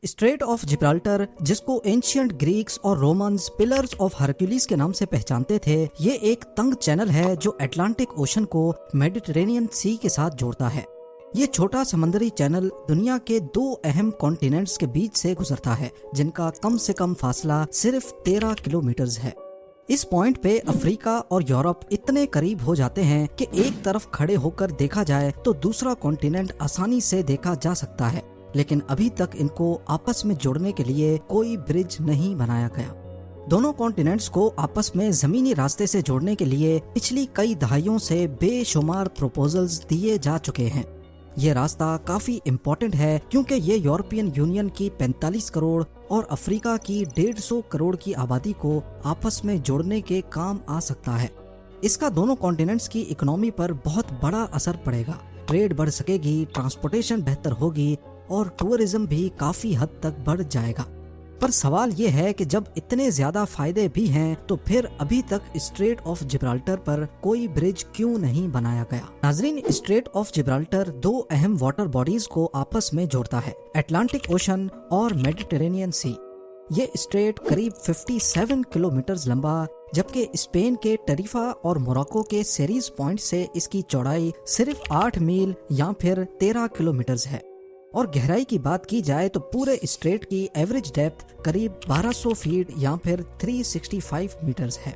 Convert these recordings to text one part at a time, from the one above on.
Street of Gibraltar, جس کو ancient Greeks اور رومنز پلرز آف ہرکیولیس کے نام سے پہچانتے تھے، یہ ایک تنگ چینل ہے جو اٹلانٹک اوشن کو میڈیٹرینین سی کے ساتھ جوڑتا ہے۔ یہ چھوٹا سمندری چینل دنیا کے دو اہم کانٹیننٹس کے بیچ سے گزرتا ہے، جن کا کم سے کم فاصلہ صرف 13 کلومیٹرز ہے۔ اس پوائنٹ پہ افریقہ اور یورپ اتنے قریب ہو جاتے ہیں کہ ایک طرف کھڑے ہو کر دیکھا جائے تو دوسرا کانٹیننٹ آسانی سے دیکھا جا سکتا ہے، لیکن ابھی تک ان کو آپس میں جوڑنے کے لیے کوئی برج نہیں بنایا گیا۔ دونوں کانٹیننٹس کو آپس میں زمینی راستے سے جوڑنے کے لیے پچھلی کئی دہائیوں سے بے شمار پروپوزلز دیے جا چکے ہیں۔ یہ راستہ کافی امپورٹنٹ ہے کیونکہ یہ یورپین یونین کی 45 کروڑ اور افریقہ کی 150 کروڑ کی آبادی کو آپس میں جوڑنے کے کام آ سکتا ہے۔ اس کا دونوں کانٹیننٹس کی اکنامی پر بہت بڑا اثر پڑے گا۔ ٹریڈ بڑھ سکے گی، ٹرانسپورٹیشن بہتر ہوگی اور ٹورزم بھی کافی حد تک بڑھ جائے گا۔ پر سوال یہ ہے کہ جب اتنے زیادہ فائدے بھی ہیں تو پھر ابھی تک اسٹریٹ آف جبرالٹر پر کوئی برج کیوں نہیں بنایا گیا؟ ناظرین، اسٹریٹ آف جبرالٹر دو اہم واٹر باڈیز کو آپس میں جوڑتا ہے، اٹلانٹک اوشن اور میڈیٹرینین سی۔ یہ اسٹریٹ قریب 57 کلومیٹرز لمبا، جبکہ اسپین کے ٹریفا اور موراکو کے سیریز پوائنٹ سے اس کی چوڑائی صرف 8 میل یا پھر 13 کلومیٹرز ہے۔ اور گہرائی کی بات کی جائے تو پورے اسٹریٹ کی ایوریج ڈیپتھ قریب 1200 فیٹ یا پھر 365 میٹرز ہے۔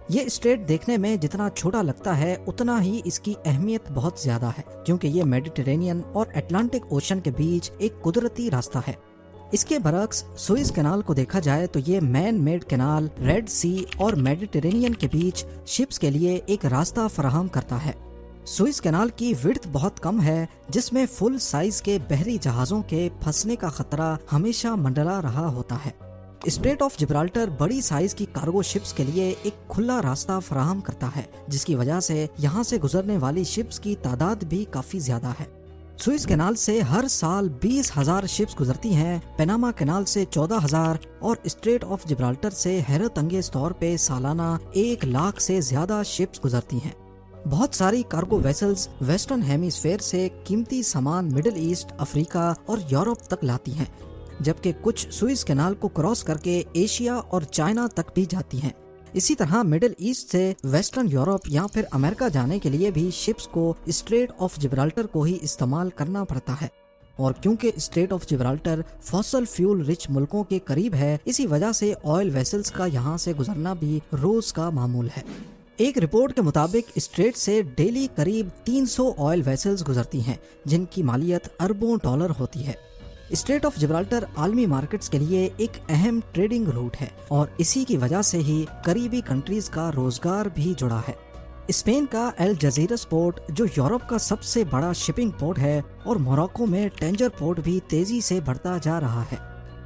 یہ اسٹریٹ دیکھنے میں جتنا چھوٹا لگتا ہے اتنا ہی اس کی اہمیت بہت زیادہ ہے، کیونکہ یہ میڈیٹرینین اور اٹلانٹک اوشن کے بیچ ایک قدرتی راستہ ہے۔ اس کے برعکس سوئز کینال کو دیکھا جائے تو یہ مین میڈ کینال ریڈ سی اور میڈیٹرینین کے بیچ شپس کے لیے ایک راستہ فراہم کرتا ہے۔ سوئز کینال کی وڈتھ بہت کم ہے، جس میں فل سائز کے بحری جہازوں کے پھنسنے کا خطرہ ہمیشہ منڈلا رہا ہوتا ہے۔ اسٹریٹ آف جبرالٹر بڑی سائز کی کارگو شپس کے لیے ایک کھلا راستہ فراہم کرتا ہے، جس کی وجہ سے یہاں سے گزرنے والی شپس کی تعداد بھی کافی زیادہ ہے۔ سوئز کینال سے ہر سال 20,000 شپس گزرتی ہیں، پیناما کینال سے 14,000 اور اسٹریٹ آف جبرالٹر سے حیرت انگیز طور پہ سالانہ 1 لاکھ سے زیادہ شپس گزرتی ہیں۔ بہت ساری کارگو ویسلز ویسٹرن ہیمیسفیئر سے قیمتی سامان مڈل ایسٹ، افریقہ اور یورپ تک لاتی ہیں، جبکہ کچھ سوئز کینال کو کراس کر کے ایشیا اور چائنا تک بھی جاتی ہیں۔ اسی طرح مڈل ایسٹ سے ویسٹرن یورپ یا پھر امریکہ جانے کے لیے بھی شپس کو اسٹریٹ آف جبرالٹر کو ہی استعمال کرنا پڑتا ہے۔ اور کیونکہ strait of Gibraltar fossil fuel rich ملکوں کے قریب ہے، اسی وجہ سے آئل ویسلز کا یہاں سے گزرنا بھی روز کا معمول ہے۔ ایک رپورٹ کے مطابق اسٹریٹ سے ڈیلی قریب 300 آئل ویسلز گزرتی ہیں، جن کی مالیت اربوں ڈالر ہوتی ہے۔ اسٹریٹ آف جبرالٹر عالمی مارکیٹس کے لیے ایک اہم ٹریڈنگ روٹ ہے اور اسی کی وجہ سے ہی قریبی کنٹریز کا روزگار بھی جڑا ہے۔ اسپین کا الجزیرس پورٹ جو یورپ کا سب سے بڑا شپنگ پورٹ ہے، اور موراکو میں ٹینجر پورٹ بھی تیزی سے بڑھتا جا رہا ہے۔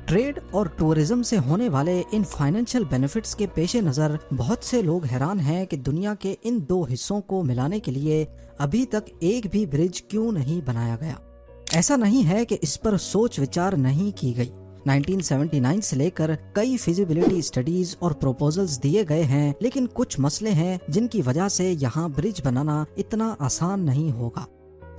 ٹریڈ اور ٹورزم سے ہونے والے ان فائنینشیل بینیفٹس کے پیش نظر بہت سے لوگ حیران ہیں کہ دنیا کے ان دو حصوں کو ملانے کے لیے ابھی تک ایک بھی برج کیوں نہیں بنایا گیا۔ ایسا نہیں ہے کہ اس پر سوچ وچار نہیں کی گئی۔ 1979 سے لے کر کئی فیزیبلٹی اسٹڈیز اور پروپوزلز دیے گئے ہیں، لیکن کچھ مسئلے ہیں جن کی وجہ سے یہاں برج بنانا اتنا آسان نہیں ہوگا۔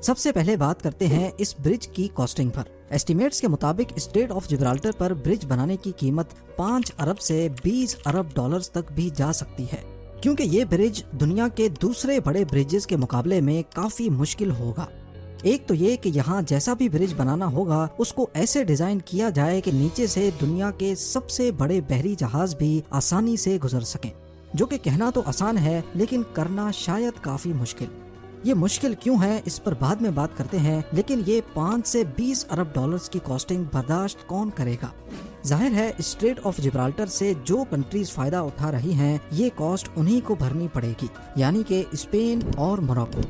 سب سے پہلے بات کرتے ہیں اس برج کی کاسٹنگ پر۔ ایسٹیمیٹس کے مطابق اسٹریٹ آف جبرالٹر پر برج بنانے کی قیمت 5 ارب سے 20 ارب ڈالرز تک بھی جا سکتی ہے، کیونکہ یہ برج دنیا کے دوسرے بڑے برجز کے مقابلے میں کافی مشکل ہوگا۔ ایک تو یہ کہ یہاں جیسا بھی برج بنانا ہوگا اس کو ایسے ڈیزائن کیا جائے کہ نیچے سے دنیا کے سب سے بڑے بحری جہاز بھی آسانی سے گزر سکیں، جو کہ کہنا تو آسان ہے لیکن کرنا شاید کافی مشکل۔ یہ مشکل کیوں ہے اس پر بعد میں بات کرتے ہیں، لیکن یہ 5 سے 20 ارب ڈالرز کی کاسٹنگ برداشت کون کرے گا؟ ظاہر ہے اسٹریٹ آف جبرالٹر سے جو کنٹریز فائدہ اٹھا رہی ہیں یہ کاسٹ انہی کو بھرنی پڑے گی، یعنی کہ اسپین اور موراکو۔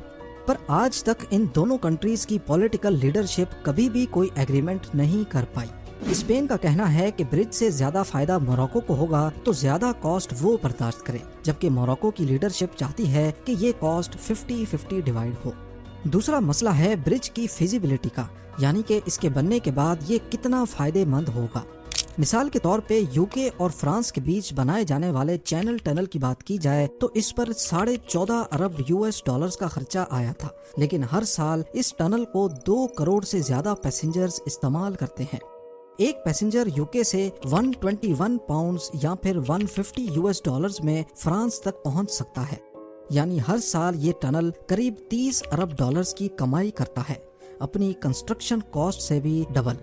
پر آج تک ان دونوں کنٹریز کی پولیٹیکل لیڈرشپ کبھی بھی کوئی ایگریمنٹ نہیں کر پائی۔ اسپین کا کہنا ہے کہ برج سے زیادہ فائدہ موراکو کو ہوگا تو زیادہ کاسٹ وہ برداشت کرے، جبکہ موراکو کی لیڈرشپ چاہتی ہے کہ یہ کاسٹ 50-50 ڈیوائیڈ ہو۔ دوسرا مسئلہ ہے برج کی فیزیبلٹی کا، یعنی کہ اس کے بننے کے بعد یہ کتنا فائدے مند ہوگا۔ مثال کے طور پہ یوکے اور فرانس کے بیچ بنائے جانے والے چینل ٹنل کی بات کی جائے تو اس پر 14.5 ارب US ڈالرز کا خرچہ آیا تھا، لیکن ہر سال اس ٹنل کو 2 کروڑ سے زیادہ پیسنجرز استعمال کرتے ہیں۔ ایک پیسنجر یوکے سے 121 پاؤنڈز یا پھر 150 US ڈالرز میں فرانس تک پہنچ سکتا ہے، یعنی ہر سال یہ ٹنل قریب 30 ارب ڈالرز کی کمائی کرتا ہے، اپنی کنسٹرکشن کاسٹ سے بھی ڈبل۔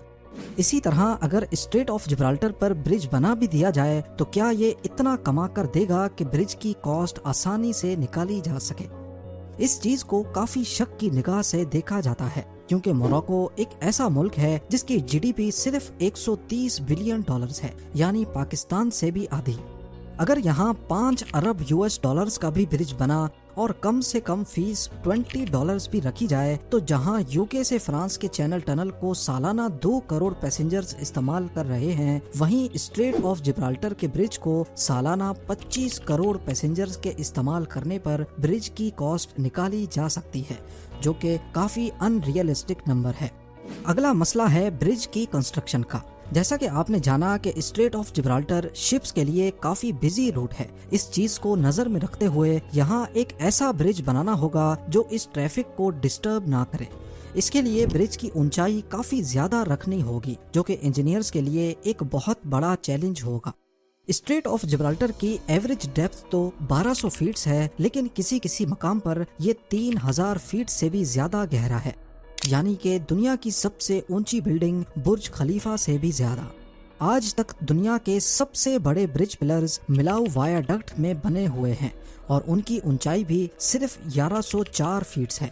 اسی طرح اگر اسٹریٹ آف جبرالٹر پر برج بنا بھی دیا جائے تو کیا یہ اتنا کما کر دے گا کہ برج کی کاسٹ آسانی سے نکالی جا سکے؟ اس چیز کو کافی شک کی نگاہ سے دیکھا جاتا ہے، کیونکہ موراکو ایک ایسا ملک ہے جس کی جی ڈی پی صرف 130 بلین ڈالرز ہے، یعنی پاکستان سے بھی آدھی۔ اگر یہاں 5 ارب US ڈالرز کا بھی برج بنا اور کم سے کم فیس $20 بھی رکھی جائے تو جہاں یوکے سے فرانس کے چینل ٹنل کو سالانہ 2 کروڑ پیسنجرز استعمال کر رہے ہیں، وہیں اسٹریٹ آف جبرالٹر کے برج کو سالانہ 25 کروڑ پیسنجرز کے استعمال کرنے پر برج کی کاسٹ نکالی جا سکتی ہے، جو کہ کافی ان ریئلسٹک نمبر ہے۔ اگلا مسئلہ ہے برج کی کنسٹرکشن کا۔ جیسا کہ آپ نے جانا کہ اسٹریٹ آف جبرالٹر شپس کے لیے کافی بزی روٹ ہے، اس چیز کو نظر میں رکھتے ہوئے یہاں ایک ایسا برج بنانا ہوگا جو اس ٹریفک کو ڈسٹرب نہ کرے۔ اس کے لیے برج کی اونچائی کافی زیادہ رکھنی ہوگی، جو کہ انجینئرز کے لیے ایک بہت بڑا چیلنج ہوگا۔ اسٹریٹ آف جبرالٹر کی ایوریج ڈیپتھ تو 1200 فیٹس ہے، لیکن کسی مقام پر یہ 3000 فیٹ سے بھی زیادہ گہرا ہے، یعنی کہ دنیا کی سب سے اونچی بلڈنگ برج خلیفہ سے بھی زیادہ۔ آج تک دنیا کے سب سے بڑے برج پلرز ملاؤ وایاڈکٹ میں بنے ہوئے ہیں اور ان کی اونچائی بھی صرف 1104 فیٹس ہے۔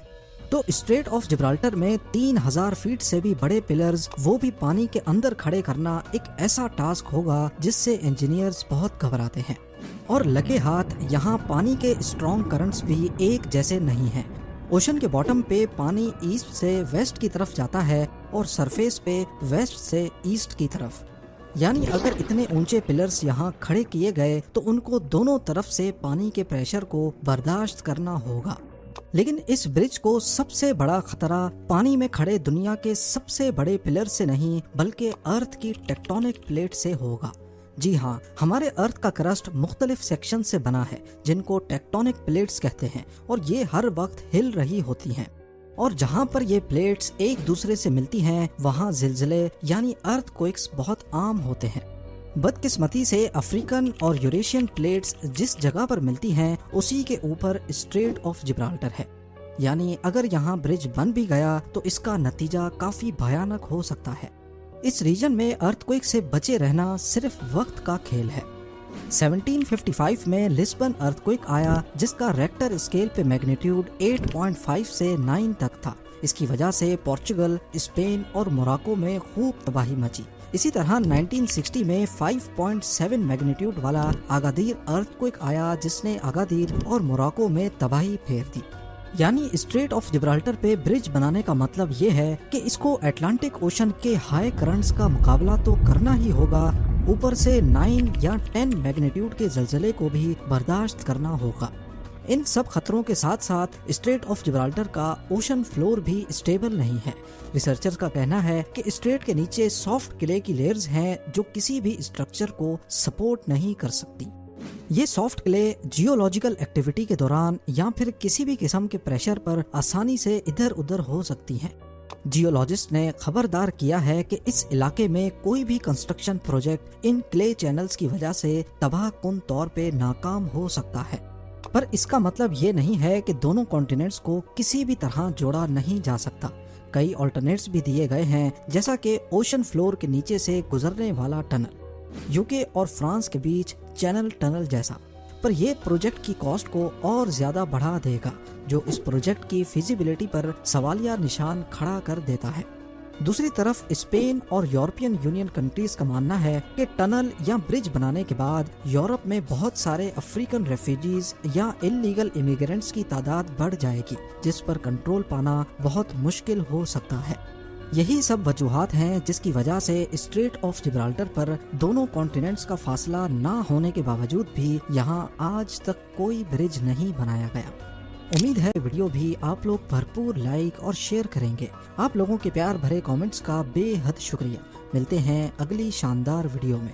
تو اسٹریٹ آف جبرالٹر میں 3000 فیٹ سے بھی بڑے پلرز، وہ بھی پانی کے اندر کھڑے کرنا ایک ایسا ٹاسک ہوگا جس سے انجینئرز بہت گھبراتے ہیں۔ اور لگے ہاتھ یہاں پانی کے اسٹرانگ کرنٹس بھی ایک جیسے نہیں ہیں۔ اوشن کے باٹم پہ پانی ایسٹ سے ویسٹ کی طرف جاتا ہے اور سرفیس پہ ویسٹ سے ایسٹ کی طرف، یعنی اگر اتنے اونچے پلرز یہاں کھڑے کیے گئے تو ان کو دونوں طرف سے پانی کے پریشر کو برداشت کرنا ہوگا۔ لیکن اس برج کو سب سے بڑا خطرہ پانی میں کھڑے دنیا کے سب سے بڑے پلر سے نہیں بلکہ ارتھ کی ٹیکٹونک پلیٹ سے ہوگا۔ جی ہاں، ہمارے ارتھ کا کرسٹ مختلف سیکشن سے بنا ہے جن کو ٹیکٹونک پلیٹس کہتے ہیں، اور یہ ہر وقت ہل رہی ہوتی ہیں، اور جہاں پر یہ پلیٹس ایک دوسرے سے ملتی ہیں وہاں زلزلے یعنی ارتھ کوئکس بہت عام ہوتے ہیں۔ بدقسمتی سے افریقن اور یوریشین پلیٹس جس جگہ پر ملتی ہیں اسی کے اوپر اسٹریٹ آف جبرالٹر ہے، یعنی اگر یہاں برج بن بھی گیا تو اس کا نتیجہ کافی بھیانک ہو سکتا ہے۔ اس ریجن میں ارتھ کوئک سے بچے رہنا صرف وقت کا کھیل ہے۔ 1755 میں لسبن ارتھ کوئک آیا جس کا ریکٹر اسکیل پہ میگنیٹیوڈ 8.5 سے 9 تک تھا۔ اس کی وجہ سے پورچگل، اسپین اور موراکو میں خوب تباہی مچی۔ اسی طرح 1960 میں 5.7 میگنیٹیوڈ والا اگادیر ارتھ کوئک آیا جس نے اگادیر اور موراکو میں تباہی پھیر دی۔ یعنی اسٹریٹ آف جبرالٹر پہ برج بنانے کا مطلب یہ ہے کہ اس کو اٹلانٹک اوشن کے ہائی کرنٹس کا مقابلہ تو کرنا ہی ہوگا، اوپر سے 9 یا 10 میگنیٹیوڈ کے زلزلے کو بھی برداشت کرنا ہوگا۔ ان سب خطروں کے ساتھ ساتھ اسٹریٹ آف جبرالٹر کا اوشن فلور بھی اسٹیبل نہیں ہے۔ ریسرچرز کا کہنا ہے کہ اسٹریٹ کے نیچے سافٹ کلے کی لیئرز ہیں جو کسی بھی اسٹرکچر کو سپورٹ نہیں کر سکتی۔ یہ سافٹ کلے جیولوجیکل ایکٹیویٹی کے دوران یا پھر کسی بھی قسم کے پریشر پر آسانی سے ادھر ادھر ہو سکتی ہیں۔ جیولوجسٹ نے خبردار کیا ہے کہ اس علاقے میں کوئی بھی کنسٹرکشن پروجیکٹ ان کلے چینلز کی وجہ سے تباہ کن طور پہ ناکام ہو سکتا ہے، پر اس کا مطلب یہ نہیں ہے کہ دونوں کانٹیننٹس کو کسی بھی طرح جوڑا نہیں جا سکتا۔ کئی آلٹرنیٹس بھی دیے گئے ہیں، جیسا کہ اوشن فلور کے نیچے سے گزرنے والا ٹنل، یوکے اور فرانس کے بیچ چینل ٹنل جیسا، پر یہ پروجیکٹ کی کاسٹ کو اور زیادہ بڑھا دے گا، جو اس پروجیکٹ کی فیزیبلٹی پر سوالیہ نشان کھڑا کر دیتا ہے۔ دوسری طرف اسپین اور یورپین یونین کنٹریز کا ماننا ہے کہ ٹنل یا برج بنانے کے بعد یورپ میں بہت سارے افریقن ریفیوجیز یا انلیگل امیگرینٹس کی تعداد بڑھ جائے گی، جس پر کنٹرول پانا بہت مشکل ہو سکتا ہے۔ یہی سب وجوہات ہیں جس کی وجہ سے اسٹریٹ آف جبرالٹر پر دونوں کانٹیننٹس کا فاصلہ نہ ہونے کے باوجود بھی یہاں آج تک کوئی برج نہیں بنایا گیا۔ امید ہے ویڈیو بھی آپ لوگ بھرپور لائک اور شیئر کریں گے۔ آپ لوگوں کے پیار بھرے کامنٹس کا بے حد شکریہ۔ ملتے ہیں اگلی شاندار ویڈیو میں۔